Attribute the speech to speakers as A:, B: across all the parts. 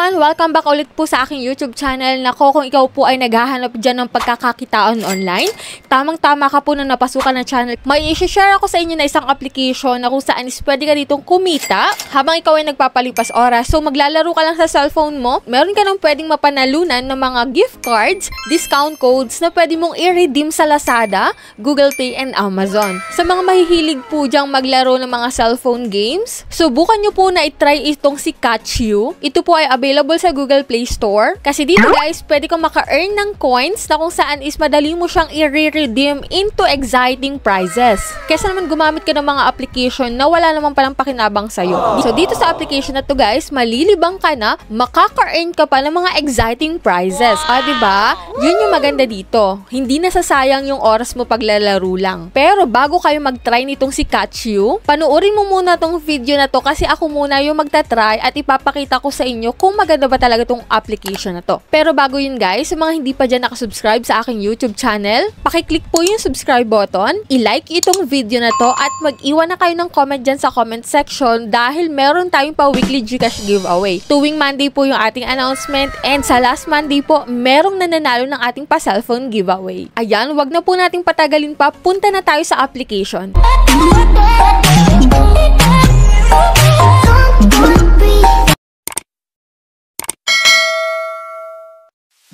A: everyone! Welcome back ulit po sa aking YouTube channel. Nako, kung ikaw po ay naghahanap dyan ng pagkakakitaan online, tamang-tama ka po na napasukan ng channel. May i-share ako sa inyo na isang application na kung saan is pwede ka ditong kumita habang ikaw ay nagpapalipas oras. So, maglalaro ka lang sa cellphone mo. Meron ka nang pwedeng mapanalunan ng mga gift cards, discount codes na pwede mong i-redeem sa Lazada, Google Pay, and Amazon. Sa mga mahihilig po dyang maglaro ng mga cellphone games, subukan nyo po na i-try itong si Catch You. Ito po ay available sa Google Play Store. Kasi dito guys, pwede kang maka-earn ng coins na kung saan is madali mo siyang i-redeem into exciting prizes. Kesa naman gumamit ka ng mga application na wala naman palang pakinabang sa'yo. So dito sa application na to guys, malilibang ka na, makaka-earn ka pa ng mga exciting prizes. Diba? Yun yung maganda dito. Hindi nasasayang yung oras mo paglalaro lang. Pero bago kayo mag-try nitong si Catch You, panuorin mo muna tong video na to kasi ako muna yung magta-try at ipapakita ko sa inyo kung maganda ba talaga tong application na to. Pero bago yun guys, sa mga hindi pa dyan nakasubscribe sa aking YouTube channel, pakiclick po yung subscribe button, i-like itong video na to at mag-iwan na kayo ng comment dyan sa comment section dahil meron tayong pa weekly Gcash giveaway. Tuwing Monday po yung ating announcement and sa last Monday po, merong nananalo ng ating pa cellphone giveaway. Ayan, wag na po nating patagalin pa, punta na tayo sa application.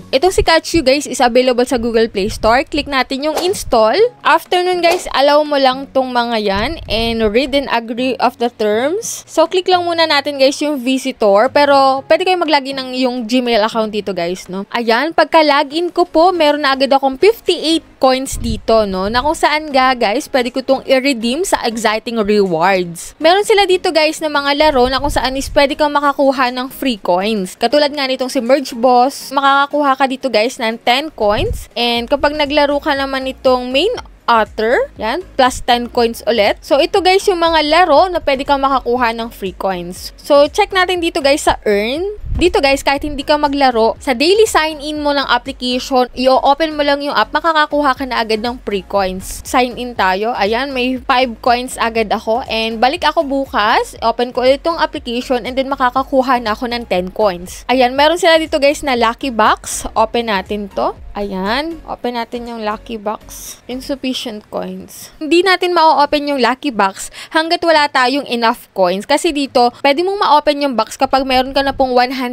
A: Itong si Catch You guys is available sa Google Play Store. Click natin yung install. After nun guys, allow mo lang tong mga yan and read and agree of the terms. So click lang muna natin guys yung visitor. Pero pwede kayo maglagin ng yung Gmail account dito guys, no? Ayan, pagka login ko po, meron na agad akong 58 coins dito, no? Na kung saan guys, pwede ko tong i-redeem sa exciting rewards. Meron sila dito guys na mga laro na kung saan is pwede kang makakuha ng free coins. Katulad nga nitong si Merge Boss, makakakuha ka dito guys ng 10 coins. And kapag naglaro ka naman itong main author, yan, plus 10 coins ulit. So, ito guys yung mga laro na pwede kang makakuha ng free coins. So, check natin dito guys sa earn. Dito guys, kahit hindi ka maglaro, sa daily sign-in mo ng application, i-open mo lang yung app, makakakuha ka na agad ng free coins. Sign in tayo. Ayan, may 5 coins agad ako. And balik ako bukas, open ko ulit itong application and then makakakuha na ako ng 10 coins. Ayan, meron sila dito guys na lucky box. Open natin to. Ayan, open natin yung lucky box. Insufficient coins. Hindi natin ma-open yung lucky box hanggat wala tayong enough coins. Kasi dito, pwede mong ma-open yung box kapag meron ka na pong 150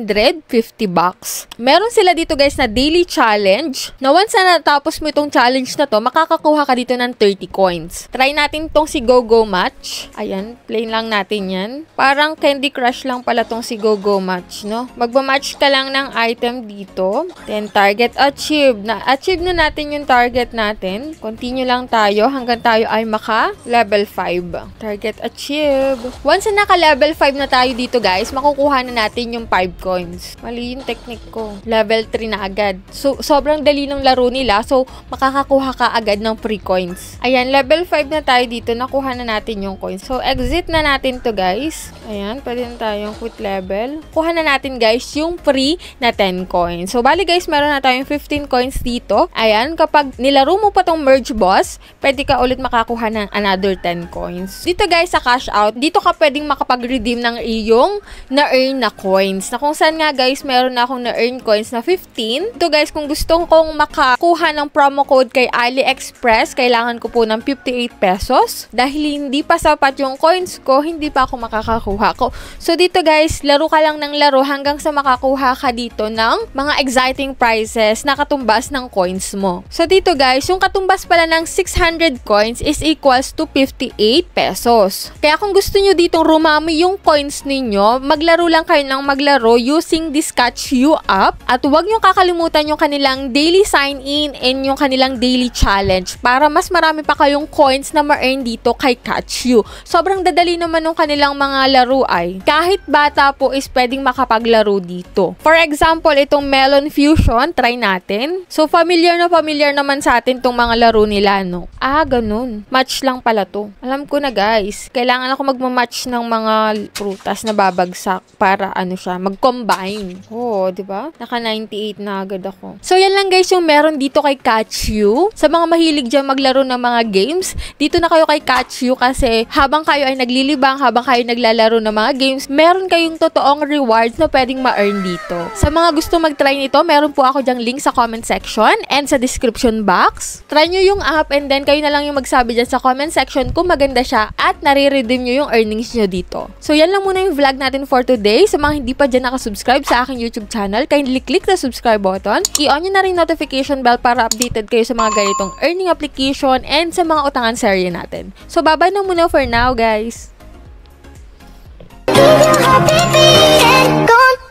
A: bucks. Meron sila dito guys na daily challenge. Na once na natapos mo itong challenge na to, makakakuha ka dito ng 30 coins. Try natin tong si Go-Go Match. Ayan, plain lang natin yan. Parang Candy Crush lang pala tong si Go-Go Match, no? Magmamatch ka lang ng item dito. Then target achieved. Na-achieve na natin yung target natin. Continue lang tayo hanggang tayo ay maka level 5. Target achieved. Once na naka level 5 na tayo dito guys, makukuha na natin yung 5 coins. Mali yung technique ko. Level 3 na agad. So, sobrang dali ng laro nila. So, makakakuha ka agad ng free coins. Ayan, level 5 na tayo dito. Nakuha na natin yung coins. So, exit na natin to guys. Ayan, pwede na tayong quit level. Kuha na natin guys yung free na 10 coins. So, bali guys, meron na tayong 15 coins dito. Ayan, kapag nilaro mo pa tong Merge Boss, pwede ka ulit makakuha ng another 10 coins. Dito guys, sa cash out, dito ka pwedeng makapag-redeem ng iyong na-earn na coins. Na kung saan nga guys, meron na akong na-earn coins na 15. Ito guys, kung gusto kong makakuha ng promo code kay AliExpress, kailangan ko po ng 58 pesos. Dahil hindi pa sapat yung coins ko, hindi pa ako makakakuha ko. So dito guys, laro ka lang ng laro hanggang sa makakuha ka dito ng mga exciting prizes na katumbas ng coins mo. So dito guys, yung katumbas pala ng 600 coins is equals to 58 pesos. Kaya kung gusto nyo ditong rumami yung coins ninyo, maglaro lang kayo ng maglaro using this Catch You app at huwag nyo kakalimutan yung kanilang daily sign-in and yung kanilang daily challenge para mas marami pa kayong coins na ma-earn dito kay Catch You. Sobrang dadali naman ng kanilang mga laro ay kahit bata po is pwedeng makapaglaro dito. For example, itong Melon Fusion, try natin. ganun. So, familiar naman sa atin tong mga laro nila, no? Ah, ganun. Match lang pala to. Alam ko na, guys. Kailangan ako magmamatch ng mga prutas na babagsak para siya, mag-combine. Oh, di ba? Naka 98 na agad ako. So, yan lang guys yung meron dito kay Catch You. Sa mga mahilig dyan maglaro ng mga games, dito na kayo kay Catch You kasi habang kayo ay naglilibang, habang kayo naglalaro ng mga games, meron kayong totoong rewards na pwedeng ma-earn dito. Sa mga gusto mag-try nito, meron po ako dyang link sa comment section and sa description box. Try nyo yung app and then kayo na lang yung magsabi dyan sa comment section kung maganda siya at nare-redeem nyo yung earnings nyo dito. So, yan lang muna yung vlog natin for today. Sa mga hindi pa dyan nakasubscribe sa aking YouTube channel, kindly click the subscribe button. I-on nyo na rin notification bell para updated kayo sa mga ganitong earning application and sa mga utangan serye natin. So, bye-bye na muna for now, guys.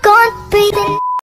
B: Gone, breathing.